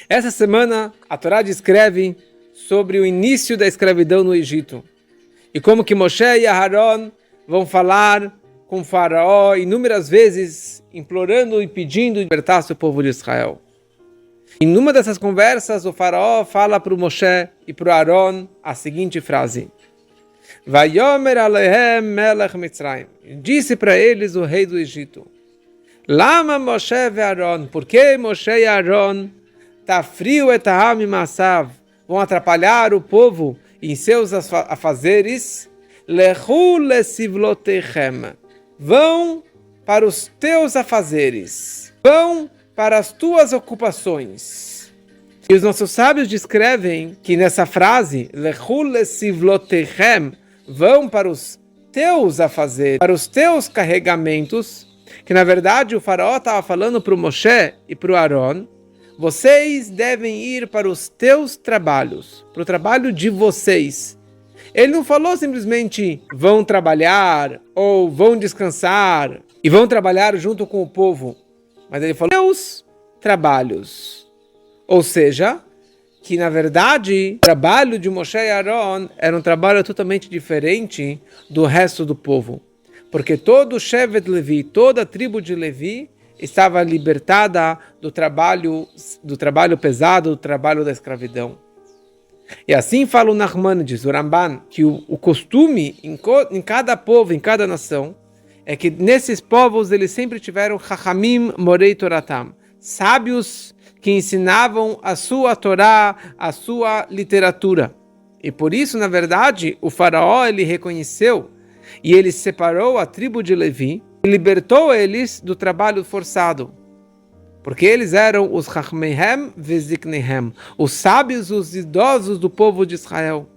Essa semana, a Torá descreve sobre o início da escravidão no Egito e como que Moshe e Aharon vão falar com o faraó inúmeras vezes, implorando e pedindo libertar o povo de Israel. Em uma dessas conversas, o faraó fala para o Moshe e para o Aharon a seguinte frase: Vayomer alehem melech Mitzrayim. Disse para eles o rei do Egito: Lama Moshe ve Aharon, por que Moshe e Aharon tafriu etaham imassav, vão atrapalhar o povo em seus afazeres? Lechu lesivlotechem, vão para os teus afazeres, vão para as tuas ocupações. E os nossos sábios descrevem que nessa frase, Lechu lesivlotechem, vão para os teus afazeres, para os teus carregamentos, que na verdade o faraó estava falando para o Moshe e para o Aharon: vocês devem ir para os teus trabalhos, para o trabalho de vocês. Ele não falou simplesmente vão trabalhar ou vão descansar e vão trabalhar junto com o povo, mas ele falou teus trabalhos. Ou seja, que na verdade o trabalho de Moshe e Aharon era um trabalho totalmente diferente do resto do povo, porque todo o Shevet Levi, toda a tribo de Levi estava libertada do trabalho pesado, do trabalho da escravidão. E assim fala o Nachmanides, o Ramban, que o costume em cada povo, em cada nação, é que nesses povos eles sempre tiveram Chachamim Morei Toratam, sábios que ensinavam a sua Torá, a sua literatura. E por isso, na verdade, o faraó ele reconheceu e ele separou a tribo de Levi e libertou eles do trabalho forçado. Porque eles eram os Chachmeihem Vezikneihem, os sábios, os idosos do povo de Israel.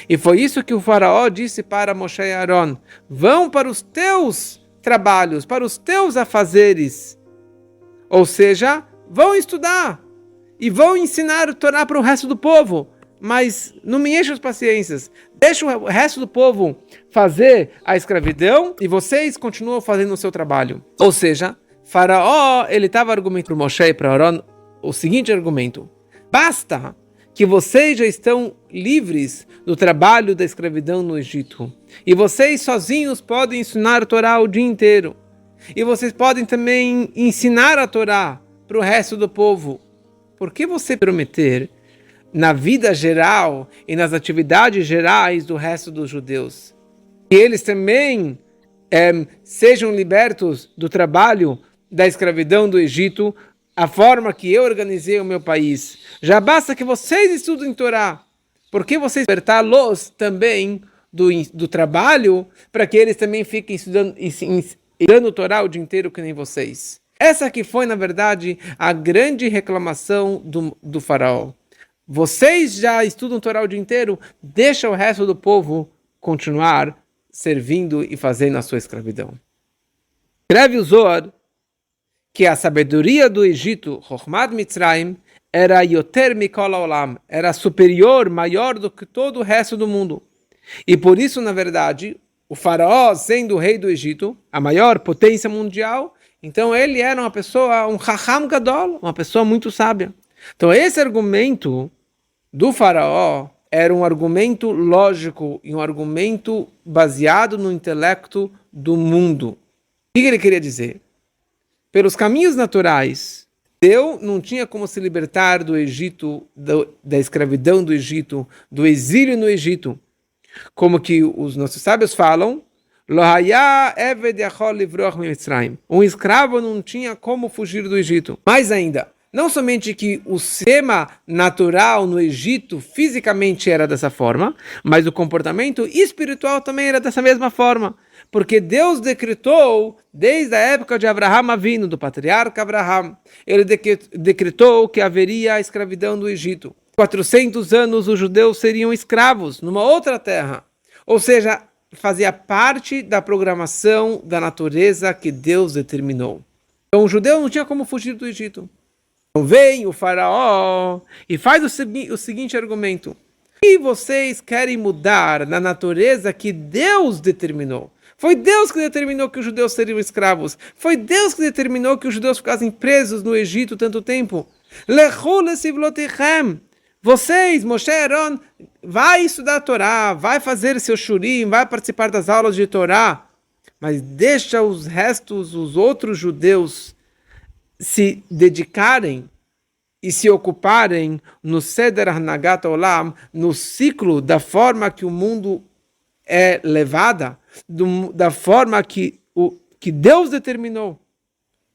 E foi isso que o faraó disse para Moshe e Aharon: vão para os teus trabalhos, para os teus afazeres. Ou seja, vão estudar e vão ensinar a Torá para o resto do povo. Mas não me enche as paciências. Deixa o resto do povo fazer a escravidão e vocês continuam fazendo o seu trabalho. Ou seja, Faraó, ele estava argumentando para Moshe e para Aharon o seguinte argumento: basta que vocês já estão livres do trabalho da escravidão no Egito. E vocês sozinhos podem ensinar a Torá o dia inteiro. E vocês podem também ensinar a Torá para o resto do povo. Por que você prometer na vida geral e nas atividades gerais do resto dos judeus que eles também sejam libertos do trabalho da escravidão do Egito, a forma que eu organizei o meu país? Já basta que vocês estudem Torá. Por que vocês libertá-los também do trabalho para que eles também fiquem estudando Torá o dia inteiro que nem vocês? Essa que foi, na verdade, a grande reclamação do faraó. Vocês já estudam Torá o dia inteiro, deixa o resto do povo continuar servindo e fazendo a sua escravidão. Escreve o Zohar que a sabedoria do Egito, Chochmat Mitzrayim, era Yoter Mikol Haolam, era superior, maior do que todo o resto do mundo. E por isso, na verdade, o faraó, sendo o rei do Egito, a maior potência mundial, então ele era uma pessoa, um Chacham Gadol, uma pessoa muito sábia. Então esse argumento do faraó era um argumento lógico e um argumento baseado no intelecto do mundo. O que ele queria dizer? Pelos caminhos naturais, Deus não tinha como se libertar do Egito, da escravidão do Egito, do exílio no Egito. Como que os nossos sábios falam, um escravo não tinha como fugir do Egito. Mais ainda, não somente que o sistema natural no Egito fisicamente era dessa forma, mas o comportamento espiritual também era dessa mesma forma. Porque Deus decretou, desde a época de Abraham Avinu, do patriarca Abraham, ele decretou que haveria a escravidão do Egito. 400 anos os judeus seriam escravos numa outra terra. Ou seja, fazia parte da programação da natureza que Deus determinou. Então o judeu não tinha como fugir do Egito. Então vem o faraó e faz o seguinte argumento: e vocês querem mudar na natureza que Deus determinou? Foi Deus que determinou que os judeus seriam escravos. Foi Deus que determinou que os judeus ficassem presos no Egito tanto tempo. Lechu lesivlotichem. Vocês, Moshe e Aaron, vai estudar a Torá, vai fazer seu shurim, vai participar das aulas de Torá, mas deixa os restos, os outros judeus, se dedicarem e se ocuparem no Seder Hanagat Olam, no ciclo da forma que o mundo é levada, da forma que Deus determinou.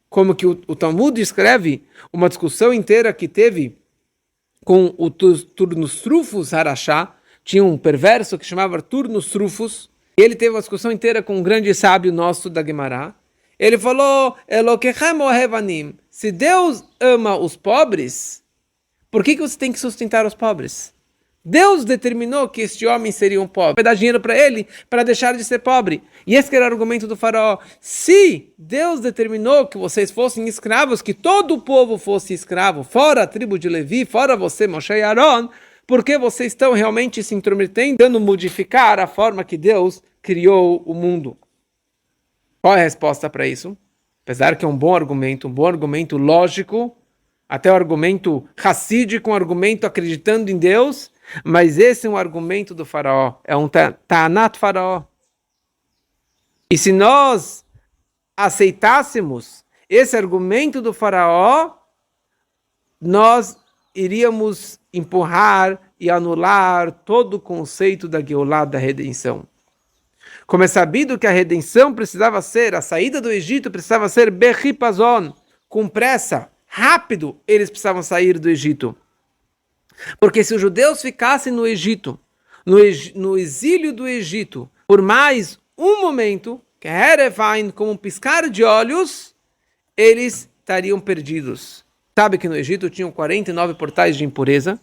Como que o Talmud escreve uma discussão inteira que teve com o Turnus Trufus Harashá, tinha um perverso que chamava Turnus Trufus, e ele teve uma discussão inteira com um grande sábio nosso da Gemara. Ele falou, Elokechem ohevanim, se Deus ama os pobres, por que você tem que sustentar os pobres? Deus determinou que este homem seria um pobre. Vai dar dinheiro para ele para deixar de ser pobre. E esse era o argumento do faraó. Se Deus determinou que vocês fossem escravos, que todo o povo fosse escravo, fora a tribo de Levi, fora você, Moshe e Aaron, por que vocês estão realmente se intrometendo, tentando modificar a forma que Deus criou o mundo? Qual é a resposta para isso? Apesar que é um bom argumento lógico, até um argumento racídico, um argumento acreditando em Deus, mas esse é um argumento do faraó, é um ta'anat faraó. E se nós aceitássemos esse argumento do faraó, nós iríamos empurrar e anular todo o conceito da Geulá, da redenção. Como é sabido que a redenção precisava ser, a saída do Egito precisava ser berripazon, com pressa, rápido, eles precisavam sair do Egito. Porque se os judeus ficassem no Egito, no exílio do Egito, por mais um momento, que Herevain, como um piscar de olhos, eles estariam perdidos. Sabe que no Egito tinham 49 portais de impureza,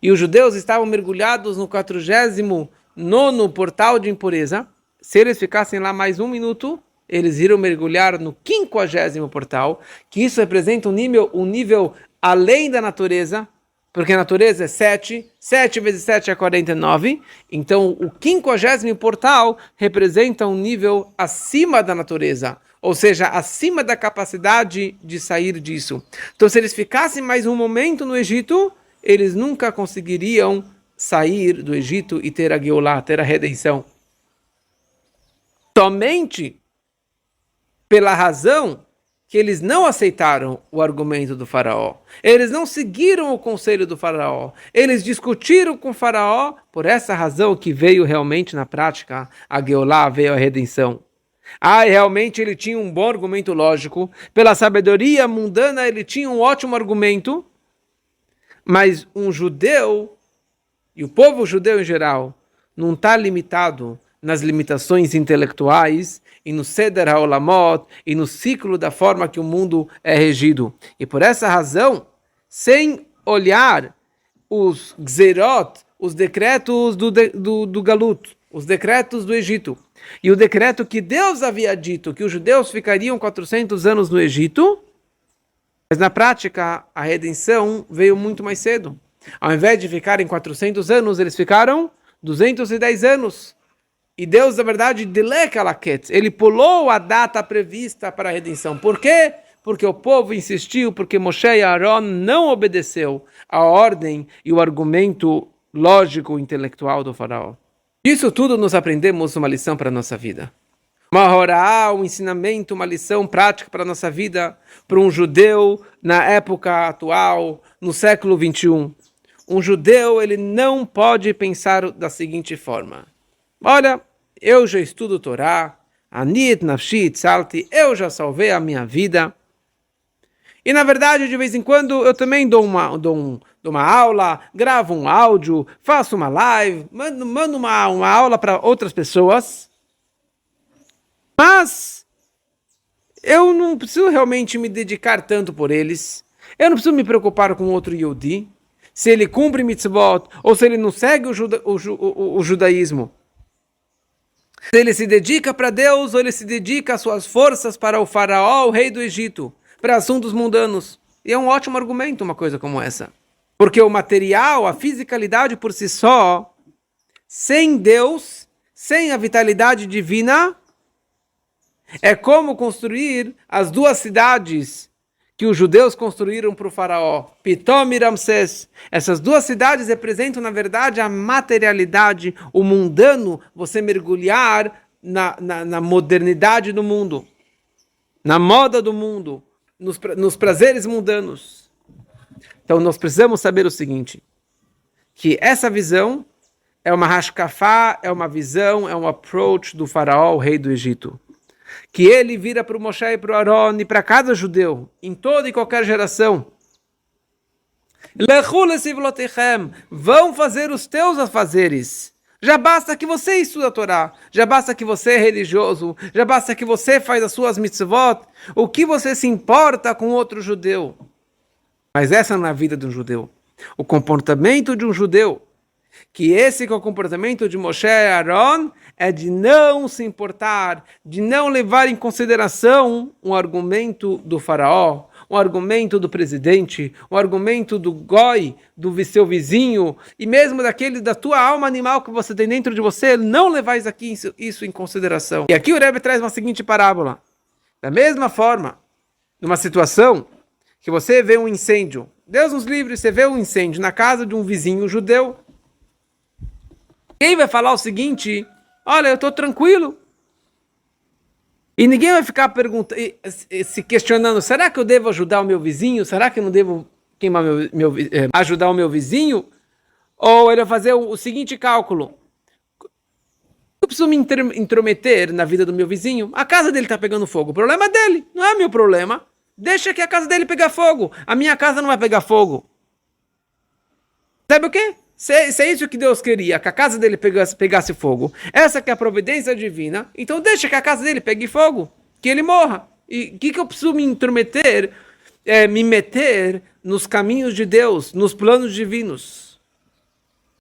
e os judeus estavam mergulhados no 49º portal de impureza. Se eles ficassem lá mais um minuto, eles iriam mergulhar no 50º portal, que isso representa um nível além da natureza, porque a natureza é 7, 7 vezes 7 é 49, então o 50º portal representa um nível acima da natureza, ou seja, acima da capacidade de sair disso. Então, se eles ficassem mais um momento no Egito, eles nunca conseguiriam sair do Egito e ter a Geulá, ter a redenção. Somente pela razão que eles não aceitaram o argumento do faraó. Eles não seguiram o conselho do faraó. Eles discutiram com o faraó, por essa razão que veio realmente na prática a Geulá, veio a redenção. Realmente ele tinha um bom argumento lógico. Pela sabedoria mundana ele tinha um ótimo argumento. Mas um judeu, e o povo judeu em geral, não está limitado nas limitações intelectuais e no Seder HaOlamot e no ciclo da forma que o mundo é regido. E por essa razão, sem olhar os Gzerot, os decretos do Galut, os decretos do Egito, e o decreto que Deus havia dito que os judeus ficariam 400 anos no Egito, mas na prática a redenção veio muito mais cedo. Ao invés de ficarem 400 anos, eles ficaram 210 anos. E Deus, na verdade, ele pulou a data prevista para a redenção. Por quê? Porque o povo insistiu, porque Moshe e Aaron não obedeceu a ordem e o argumento lógico intelectual do faraó. Isso tudo nós aprendemos uma lição para a nossa vida. Uma horá, um ensinamento, uma lição prática para a nossa vida, para um judeu na época atual, no século 21. Um judeu, ele não pode pensar da seguinte forma. Olha, eu já estudo Torá, Anit Nafshi Tzalti, eu já salvei a minha vida. E na verdade, de vez em quando, eu também dou uma aula, gravo um áudio, faço uma live, mando uma aula para outras pessoas. Mas eu não preciso realmente me dedicar tanto por eles. Eu não preciso me preocupar com outro Yehudi, se ele cumpre mitzvot ou se ele não segue o judaísmo. Se ele se dedica para Deus ou ele se dedica às suas forças para o faraó, o rei do Egito, para assuntos mundanos. E é um ótimo argumento uma coisa como essa. Porque o material, a fisicalidade por si só, sem Deus, sem a vitalidade divina, é como construir as duas cidades que os judeus construíram para o faraó, Pitom e Ramsés. Essas duas cidades representam, na verdade, a materialidade, o mundano, você mergulhar na modernidade do mundo, na moda do mundo, nos prazeres mundanos. Então nós precisamos saber o seguinte, que essa visão é uma hashkafá, é uma visão, é um approach do faraó, o rei do Egito. Que ele vira para o Moshe e para o Aron e para cada judeu, em toda e qualquer geração. Vão fazer os teus afazeres. Já basta que você estuda a Torá, já basta que você é religioso, já basta que você faz as suas mitzvot. O que você se importa com outro judeu? Mas essa não é a vida de um judeu. O comportamento de um judeu, que esse que é o comportamento de Moshe e Aaron, é de não se importar, de não levar em consideração um argumento do faraó, um argumento do presidente, um argumento do goi, do seu vizinho, e mesmo daquele da tua alma animal que você tem dentro de você, não levar isso em consideração. E aqui o Rebbe traz uma seguinte parábola. Da mesma forma, numa situação que você vê um incêndio, Deus nos livre, você vê um incêndio na casa de um vizinho judeu, quem vai falar o seguinte: olha, eu estou tranquilo. E ninguém vai ficar se questionando: será que eu devo ajudar o meu vizinho? Será que eu não devo queimar ajudar o meu vizinho? Ou ele vai fazer o seguinte cálculo: eu preciso me intrometer na vida do meu vizinho? A casa dele está pegando fogo. O problema é dele, não é meu problema. Deixa que a casa dele pegar fogo. A minha casa não vai pegar fogo. Sabe o quê? Se é isso que Deus queria, que a casa dele pegasse fogo, essa que é a providência divina, então deixa que a casa dele pegue fogo, que ele morra. E o que eu preciso me intrometer, me meter nos caminhos de Deus, nos planos divinos?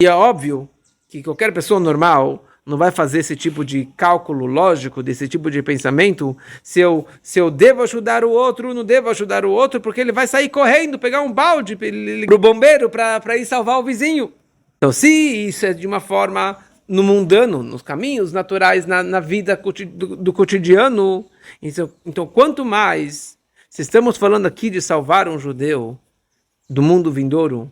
E é óbvio que qualquer pessoa normal não vai fazer esse tipo de cálculo lógico, desse tipo de pensamento, se eu devo ajudar o outro, não devo ajudar o outro, porque ele vai sair correndo, pegar um balde para o bombeiro para ir salvar o vizinho. Então, se isso é de uma forma no mundano, nos caminhos naturais, na vida do cotidiano, então quanto mais, se estamos falando aqui de salvar um judeu do mundo vindouro,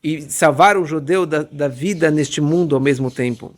e salvar um judeu da vida neste mundo ao mesmo tempo,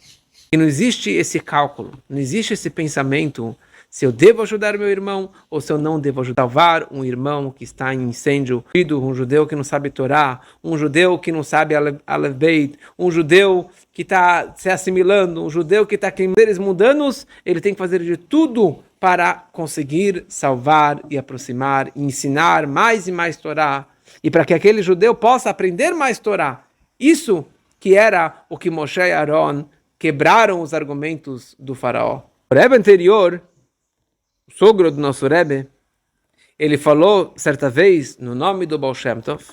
e não existe esse cálculo, não existe esse pensamento, se eu devo ajudar meu irmão ou se eu não devo ajudar. Salvar um irmão que está em incêndio, um judeu que não sabe Torá, um judeu que não sabe Aleph Beit, um judeu que está se assimilando, um judeu que está queimando seres mundanos, ele tem que fazer de tudo para conseguir salvar e aproximar e ensinar mais e mais Torá, e para que aquele judeu possa aprender mais Torá. Isso que era o que Moshe e Aaron quebraram os argumentos do faraó. O Rebbe anterior, o sogro do nosso Rebbe, ele falou certa vez, no nome do Baal Shem Tov,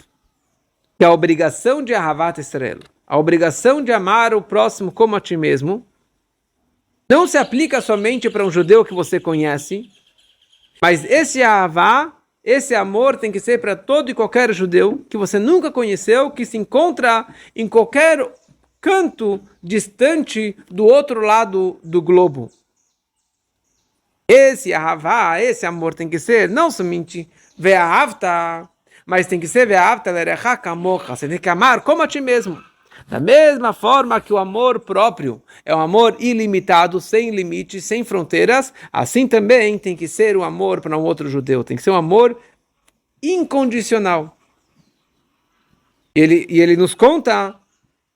que a obrigação de Ahavat Israel, a obrigação de amar o próximo como a ti mesmo, não se aplica somente para um judeu que você conhece, mas esse Ahavá, esse amor tem que ser para todo e qualquer judeu que você nunca conheceu, que se encontra em qualquer canto distante do outro lado do globo. Esse ahavá, esse amor tem que ser não somente ve'ahavta, mas tem que ser ve'ahavta lerecha kamocha. Você tem que amar como a ti mesmo. Da mesma forma que o amor próprio é um amor ilimitado, sem limites, sem fronteiras, assim também tem que ser o amor para um outro judeu. Tem que ser um amor incondicional. E ele nos conta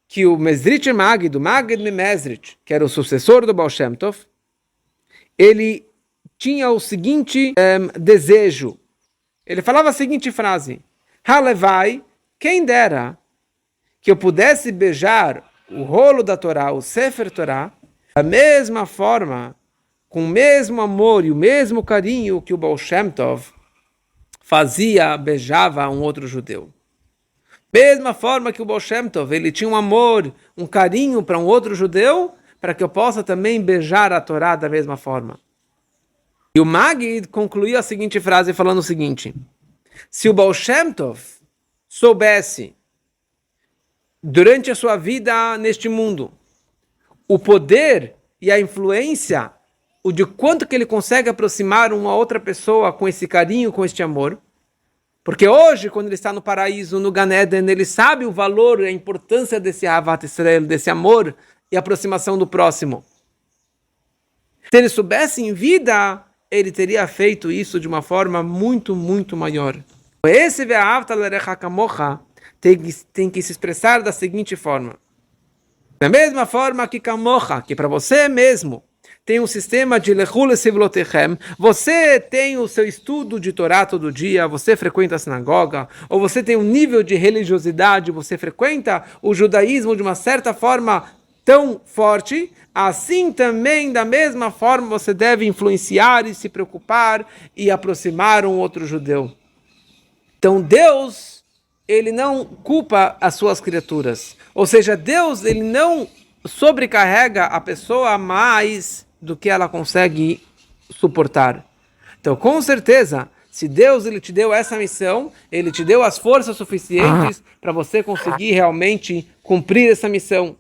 que o Mezrit Magid, do Magid Mezrit, que era o sucessor do Baal Shem Tov, ele tinha o seguinte desejo. Ele falava a seguinte frase: Halevai, quem dera que eu pudesse beijar o rolo da Torá, o Sefer Torá, da mesma forma, com o mesmo amor e o mesmo carinho que o Baal Shem Tov beijava um outro judeu. Mesma forma que o Baal Shem Tov, ele tinha um amor, um carinho para um outro judeu, para que eu possa também beijar a Torá da mesma forma. E o Magid concluiu a seguinte frase falando o seguinte: se o Baal Shem Tov soubesse, durante a sua vida neste mundo, o poder e a influência, o de quanto que ele consegue aproximar uma outra pessoa com esse carinho, com este amor, Porque hoje, quando ele está no paraíso, no Gan Eden, ele sabe o valor e a importância desse Ahavat Israel, desse amor e aproximação do próximo. Se ele soubesse em vida, ele teria feito isso de uma forma muito, muito maior. Esse Ve'ahavta l'orecha kamocha tem que se expressar da seguinte forma. Da mesma forma que kamocha, que para você mesmo tem um sistema de lechul lesivlotechem, você tem o seu estudo de Torá todo dia, você frequenta a sinagoga, ou você tem um nível de religiosidade, você frequenta o judaísmo de uma certa forma tão forte, assim também, da mesma forma, você deve influenciar e se preocupar e aproximar um outro judeu. Então Deus, ele não culpa as suas criaturas. Ou seja, Deus, ele não sobrecarrega a pessoa mais do que ela consegue suportar. Então, com certeza, se Deus ele te deu essa missão, ele te deu as forças suficientes para você conseguir realmente cumprir essa missão.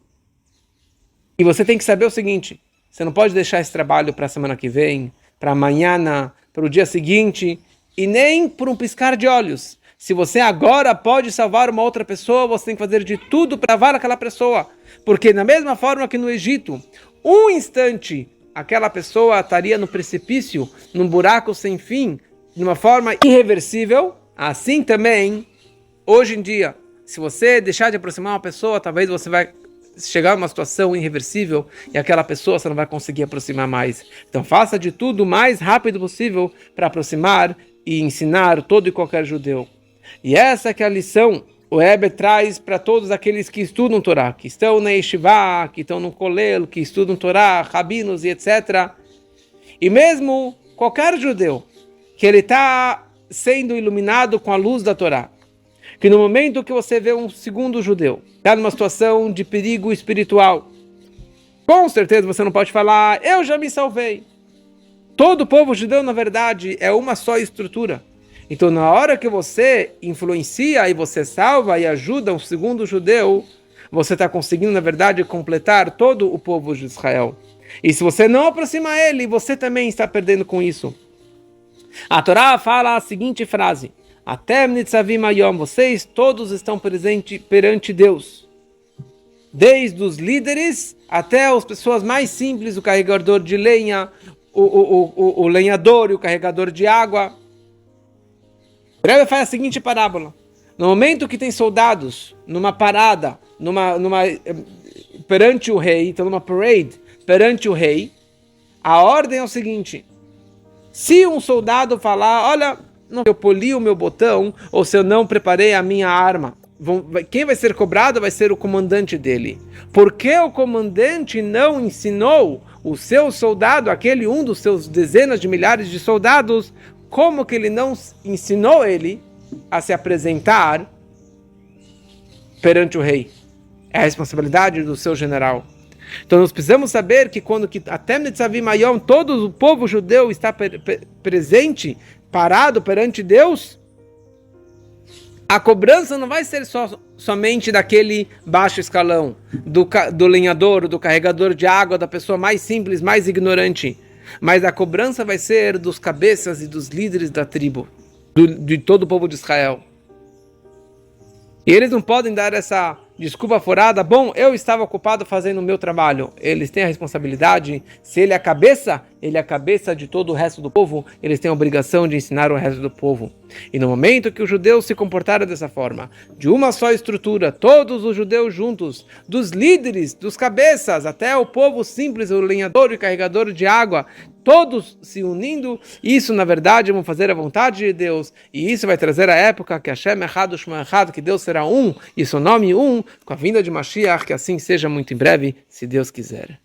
E você tem que saber o seguinte, você não pode deixar esse trabalho para a semana que vem, para amanhã, para o dia seguinte, e nem por um piscar de olhos. Se você agora pode salvar uma outra pessoa, você tem que fazer de tudo para salvar aquela pessoa. Porque da mesma forma que no Egito, um instante, aquela pessoa estaria no precipício, num buraco sem fim, de uma forma irreversível, assim também, hoje em dia, se você deixar de aproximar uma pessoa, talvez você vai chegar a uma situação irreversível e aquela pessoa você não vai conseguir aproximar mais. Então faça de tudo o mais rápido possível para aproximar e ensinar todo e qualquer judeu. E essa que é a lição o Rebbe traz para todos aqueles que estudam Torá, que estão na Yeshiva, que estão no Kolel, que estudam Torá, rabinos e etc. E mesmo qualquer judeu que ele está sendo iluminado com a luz da Torá, que no momento que você vê um segundo judeu está numa situação de perigo espiritual, com certeza você não pode falar, eu já me salvei. Todo o povo judeu, na verdade, é uma só estrutura. Então, na hora que você influencia e você salva e ajuda um segundo judeu, você está conseguindo, na verdade, completar todo o povo de Israel. E se você não aproxima ele, você também está perdendo com isso. A Torá fala a seguinte frase: Atem nitzavim hayom, vocês todos estão presentes perante Deus. Desde os líderes até as pessoas mais simples, o carregador de lenha, o lenhador e o carregador de água. O Rebbe faz a seguinte parábola. No momento que tem soldados numa parada, perante o rei, então numa parade, perante o rei, a ordem é o seguinte: se um soldado falar, olha, não, eu poli o meu botão, ou se eu não preparei a minha arma, quem vai ser cobrado vai ser o comandante dele. Porque o comandante não ensinou o seu soldado, aquele um dos seus dezenas de milhares de soldados, como que ele não ensinou ele a se apresentar perante o rei? É a responsabilidade do seu general. Então nós precisamos saber que quando até Nitzavim Hayom, todo o povo judeu está presente, parado perante Deus, a cobrança não vai ser somente daquele baixo escalão, do lenhador, do carregador de água, da pessoa mais simples, mais ignorante, mas a cobrança vai ser dos cabeças e dos líderes da tribo, de todo o povo de Israel. E eles não podem dar essa desculpa furada, bom, eu estava ocupado fazendo o meu trabalho. Eles têm a responsabilidade, se ele é a cabeça de todo o resto do povo, eles têm a obrigação de ensinar o resto do povo. E no momento que os judeus se comportaram dessa forma, de uma só estrutura, todos os judeus juntos, dos líderes, dos cabeças, até o povo simples, o lenhador e o carregador de água, todos se unindo, isso na verdade vão fazer a vontade de Deus, e isso vai trazer a época que Hashem Echad U'Shmo Echad, que Deus será um, e seu nome um, com a vinda de Mashiach, que assim seja muito em breve, se Deus quiser.